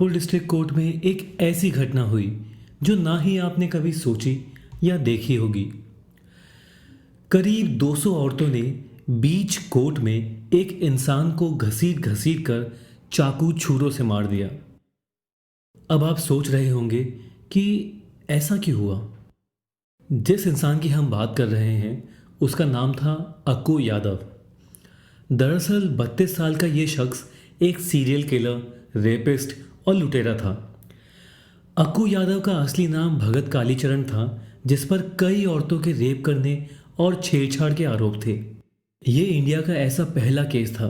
पुर district court में एक ऐसी घटना हुई जो ना ही आपने कभी सोची या देखी होगी। करीब 200 औरतों ने बीच कोर्ट में एक इंसान को घसीट घसीट कर चाकू छुरों से मार दिया। अब आप सोच रहे होंगे कि ऐसा क्यों हुआ। जिस इंसान की हम बात कर रहे हैं उसका नाम था अक्कू यादव। दरअसल 32 साल का ये शख्स एक सीरियल किलर, रेपिस्ट और लुटेरा था। अक्कू यादव का असली नाम भगत कालीचरण था, जिस पर कई औरतों के रेप करने और छेड़छाड़ के आरोप थे। ये इंडिया का ऐसा पहला केस था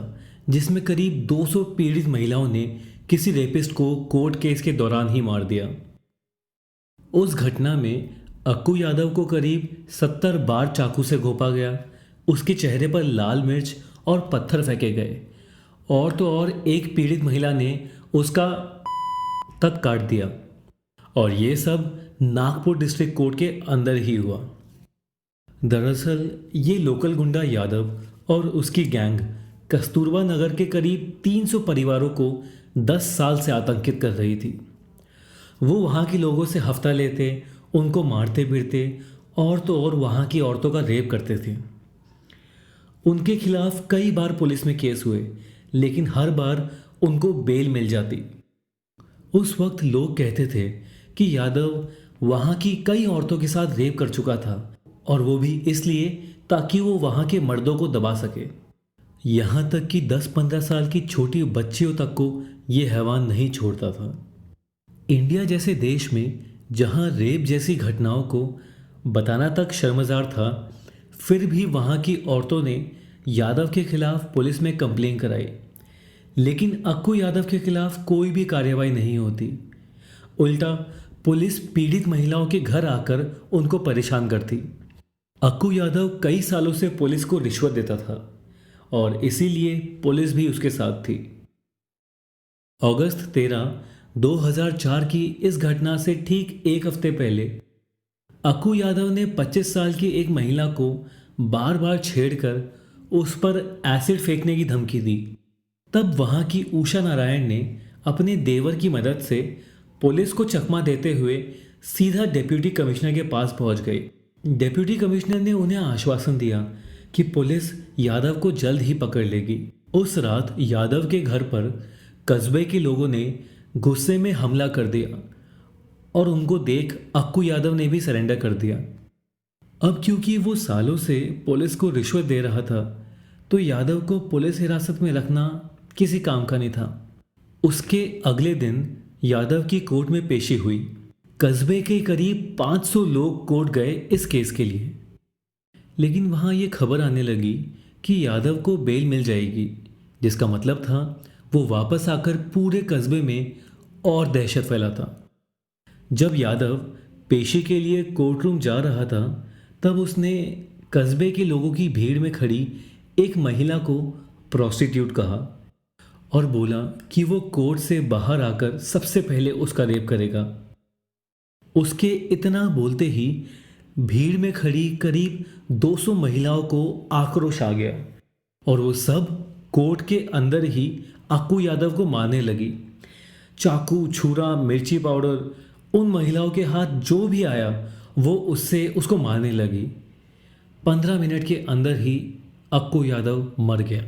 जिसमें करीब 200 पीड़ित महिलाओं ने किसी रेपिस्ट को कोर्ट केस के दौरान ही मार दिया। उस घटना में अक्कू यादव को करीब 70 बार चाकू से घोंपा गया। उसके चेहरे पर लाल मिर्च और पत्थर फेंके गए। और तो और एक पीड़ित महिला ने उसका तक काट दिया। और ये सब नागपुर डिस्ट्रिक्ट कोर्ट के अंदर ही हुआ। दरअसल ये लोकल गुंडा यादव और उसकी गैंग कस्तूरबा नगर के करीब 300 परिवारों को 10 साल से आतंकित कर रही थी। वो वहाँ के लोगों से हफ्ता लेते, उनको मारते पीटते और तो और वहाँ की औरतों का रेप करते थे। उनके खिलाफ कई बार पुलिस में केस हुए, लेकिन हर बार उनको बेल मिल जाती। उस वक्त लोग कहते थे कि यादव वहाँ की कई औरतों के साथ रेप कर चुका था, और वो भी इसलिए ताकि वो वहाँ के मर्दों को दबा सके। यहाँ तक कि 10-15 साल की छोटी बच्चियों तक को ये हैवान नहीं छोड़ता था। इंडिया जैसे देश में जहाँ रेप जैसी घटनाओं को बताना तक शर्मसार था, फिर भी वहाँ की औरतों ने यादव के खिलाफ पुलिस में कंप्लेन कराई, लेकिन अक्कू यादव के खिलाफ कोई भी कार्रवाई नहीं होती। उल्टा पुलिस पीड़ित महिलाओं के घर आकर उनको परेशान करती। अक्कू यादव कई सालों से पुलिस को रिश्वत देता था और इसीलिए पुलिस भी उसके साथ थी। अगस्त 13, 2004 की इस घटना से ठीक एक हफ्ते पहले अक्कू यादव ने 25 साल की एक महिला को बार बार छेड़कर उस पर एसिड फेंकने की धमकी दी। तब वहां की उषा नारायण ने अपने देवर की मदद से पुलिस को चकमा देते हुए सीधा डिप्टी कमिश्नर के पास पहुंच गई। डिप्टी कमिश्नर ने उन्हें आश्वासन दिया कि पुलिस यादव को जल्द ही पकड़ लेगी। उस रात यादव के घर पर कस्बे के लोगों ने गुस्से में हमला कर दिया और उनको देख अक्कू यादव ने भी सरेंडर कर दिया। अब क्योंकि वो सालों से पुलिस को रिश्वत दे रहा था, तो यादव को पुलिस हिरासत में रखना किसी काम का नहीं था। उसके अगले दिन यादव की कोर्ट में पेशी हुई। कस्बे के करीब 500 लोग कोर्ट गए इस केस के लिए, लेकिन वहां ये खबर आने लगी कि यादव को बेल मिल जाएगी, जिसका मतलब था वो वापस आकर पूरे कस्बे में और दहशत फैलाता। जब यादव पेशी के लिए कोर्ट रूम जा रहा था, तब उसने कस्बे के लोगों की भीड़ में खड़ी एक महिला को प्रोस्टिट्यूट कहा और बोला कि वो कोर्ट से बाहर आकर सबसे पहले उसका रेप करेगा। उसके इतना बोलते ही भीड़ में खड़ी करीब 200 महिलाओं को आक्रोश आ गया और वो सब कोर्ट के अंदर ही अक्कू यादव को मारने लगी। चाकू, छुरा, मिर्ची पाउडर, उन महिलाओं के हाथ जो भी आया वो उसको मारने लगी। 15 मिनट के अंदर ही अक्कू यादव मर गया।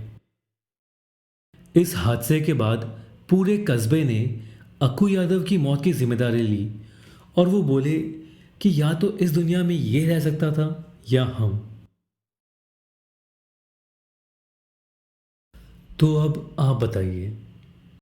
इस हादसे के बाद पूरे कस्बे ने अक्कू यादव की मौत की जिम्मेदारी ली और वो बोले कि या तो इस दुनिया में ये रह सकता था या हम। तो अब आप बताइए,